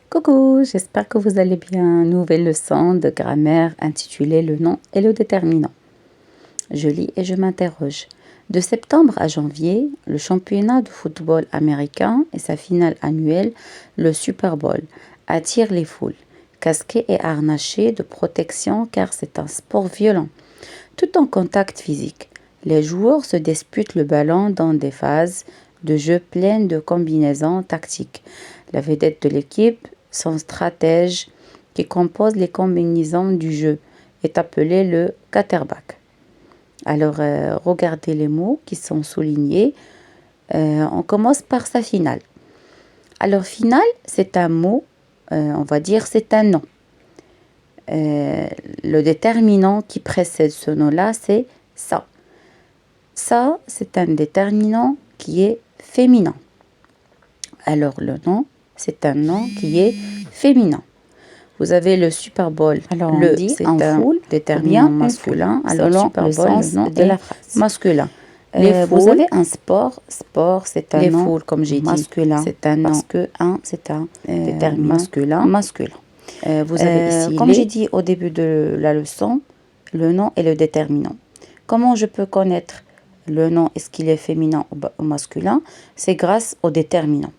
Coucou, j'espère que vous allez bien. Nouvelle leçon de grammaire intitulée Le nom et le déterminant. Je lis et je m'interroge. De septembre à janvier, le championnat de football américain et sa finale annuelle, le Super Bowl, attire les foules, casqués et harnachés de protection car c'est un sport violent, tout en contact physique. Les joueurs se disputent le ballon dans des phases de jeu pleines de combinaisons tactiques. La vedette de l'équipe, son stratège qui compose les combinaisons du jeu, est appelé le quarterback. Alors, regardez les mots qui sont soulignés. On commence par sa finale. Alors, finale, c'est un mot, on va dire, c'est un nom. Le déterminant qui précède ce nom-là, c'est ça. Ça, c'est un déterminant qui est féminin. Alors, le nom, c'est un nom qui est féminin. Vous avez le Super Bowl. Alors, on dit c'est un foule, déterminant masculin. Alors, selon Super Bowl, le nom de la phrase. Masculin. Vous avez un sport. Sport, c'est un nom. Les foules, comme j'ai dit, masculin. C'est un nom. Parce que un, c'est un déterminant masculin. Masculin. Vous avez ici, comme j'ai dit au début de la leçon, le nom et le déterminant. Comment je peux connaître le nom, est-ce qu'il est féminin ou masculin? C'est grâce au déterminant.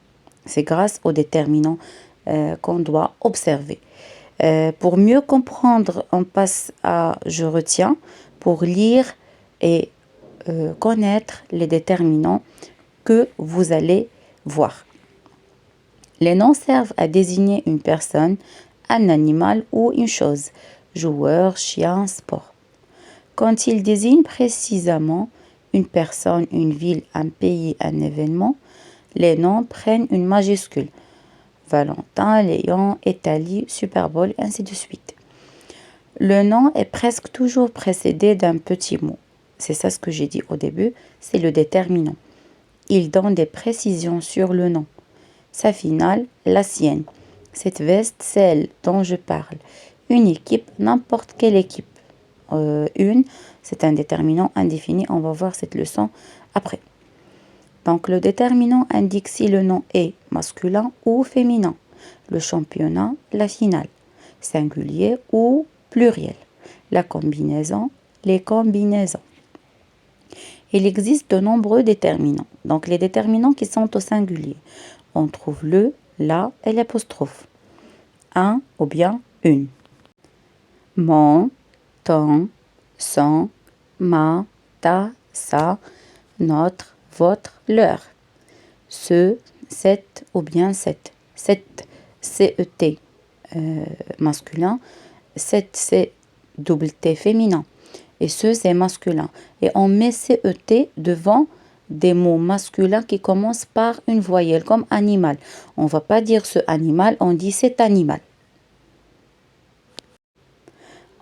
C'est grâce au déterminant qu'on doit observer. Pour mieux comprendre, on passe à je retiens pour lire et connaître les déterminants que vous allez voir. Les noms servent à désigner une personne, un animal ou une chose, joueur, chien, sport. Quand ils désignent précisément une personne, une ville, un pays, un événement, les noms prennent une majuscule. Valentin, Léon, Italie, Super Bowl, ainsi de suite. Le nom est presque toujours précédé d'un petit mot. C'est ça ce que j'ai dit au début, c'est le déterminant. Il donne des précisions sur le nom. Sa finale, la sienne. Cette veste, celle dont je parle. Une équipe, n'importe quelle équipe. Une, c'est un déterminant indéfini. On va voir cette leçon après. Donc, le déterminant indique si le nom est masculin ou féminin. Le championnat, la finale. Singulier ou pluriel. La combinaison, les combinaisons. Il existe de nombreux déterminants. Donc, les déterminants qui sont au singulier. On trouve le, la et l'apostrophe. Un ou bien une. Mon, ton, son, ma, ta, sa, notre, votre, leur. Ce, cette ou bien cette. Cette, C-E-T masculin. Cette, c'est double T féminin. Et ce, c'est masculin. Et on met C-E-T devant des mots masculins qui commencent par une voyelle, comme animal. On ne va pas dire ce animal, on dit cet animal.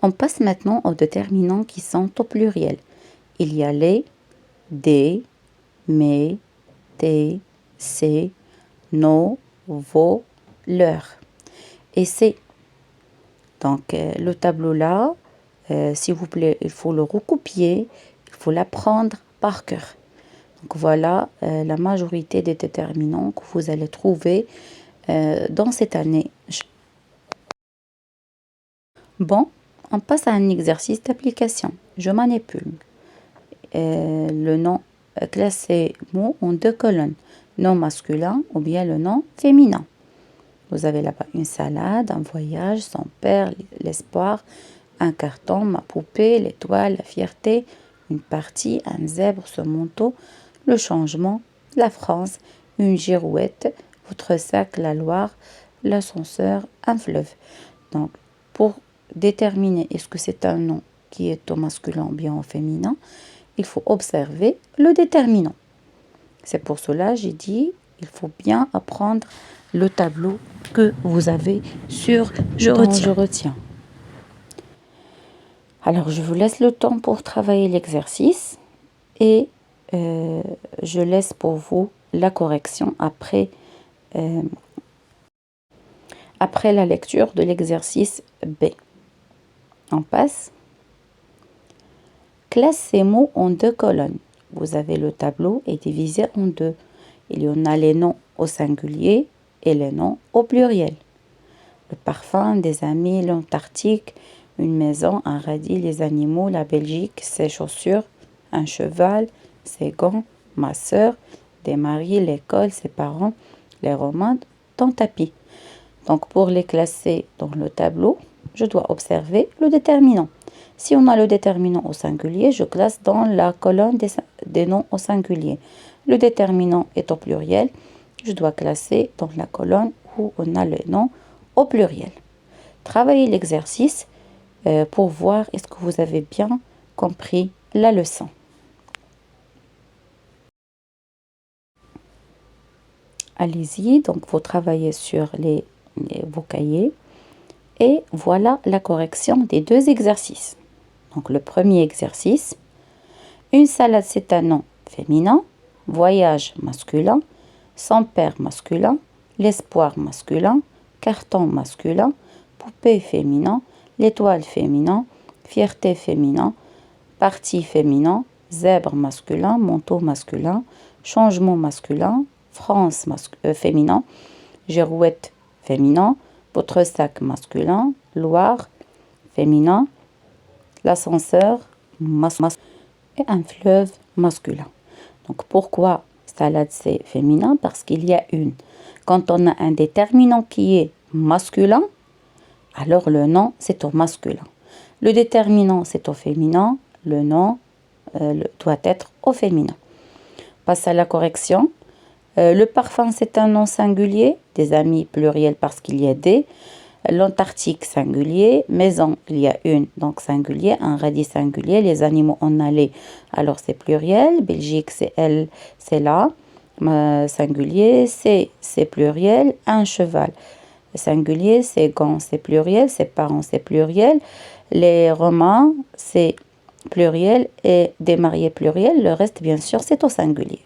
On passe maintenant aux déterminants qui sont au pluriel. Il y a les, des, mes, tes, ses, nos, vos, leurs. Et c'est. Donc, le tableau là, s'il vous plaît, il faut le recopier, il faut l'apprendre par cœur. Donc, voilà la majorité des déterminants que vous allez trouver dans cette année. Bon, on passe à un exercice d'application. Je manipule. Le nom classé mot en deux colonnes. Nom masculin ou bien le nom féminin. Vous avez là-bas une salade, un voyage, son père, l'espoir, un carton, ma poupée, l'étoile, la fierté, une partie, un zèbre, ce manteau, le changement, la France, une girouette, votre sac, la Loire, l'ascenseur, un fleuve. Donc, pour déterminer est-ce que c'est un nom qui est au masculin ou bien au féminin, il faut observer le déterminant. C'est pour cela j'ai dit il faut bien apprendre le tableau que vous avez sur Je retiens. Alors, je vous laisse le temps pour travailler l'exercice et je laisse pour vous la correction après la lecture de l'exercice B. On passe. Classe ces mots en deux colonnes. Vous avez le tableau est divisé en deux. Il y en a les noms au singulier et les noms au pluriel. le parfum, des amis, l'Antarctique, une maison, un radis, les animaux, la Belgique, ses chaussures, un cheval, ses gants, ma sœur, des maris, l'école, ses parents, les Romains, ton tapis. Donc pour les classer dans le tableau, je dois observer le déterminant. Si on a le déterminant au singulier, je classe dans la colonne des noms au singulier. Le déterminant est au pluriel, je dois classer dans la colonne où on a le nom au pluriel. Travaillez l'exercice pour voir est-ce que vous avez bien compris la leçon. Allez-y, donc vous travaillez sur vos cahiers et voilà la correction des deux exercices. Donc le premier exercice, une salade c'est un nom féminin, voyage masculin, son père masculin, l'espoir masculin, carton masculin, poupée féminin, l'étoile féminin, fierté féminin, partie féminin, zèbre masculin, manteau masculin, changement masculin, France féminin, girouette féminin, votre sac masculin, Loire féminin, l'ascenseur et un fleuve masculin. Donc pourquoi salade c'est féminin? Parce qu'il y a une. Quand on a un déterminant qui est masculin, alors le nom c'est au masculin. Le déterminant c'est au féminin, le nom doit être au féminin. Passe à la correction. Le parfum c'est un nom singulier, des amis pluriel parce qu'il y a des. L'Antarctique singulier, maison il y a une, donc singulier, un radis singulier, les animaux on a les, alors c'est pluriel, Belgique c'est elle, c'est là, singulier, c'est pluriel, un cheval singulier, c'est gants c'est pluriel, ses parents c'est pluriel, les Romains c'est pluriel et des mariés pluriel, le reste bien sûr c'est au singulier.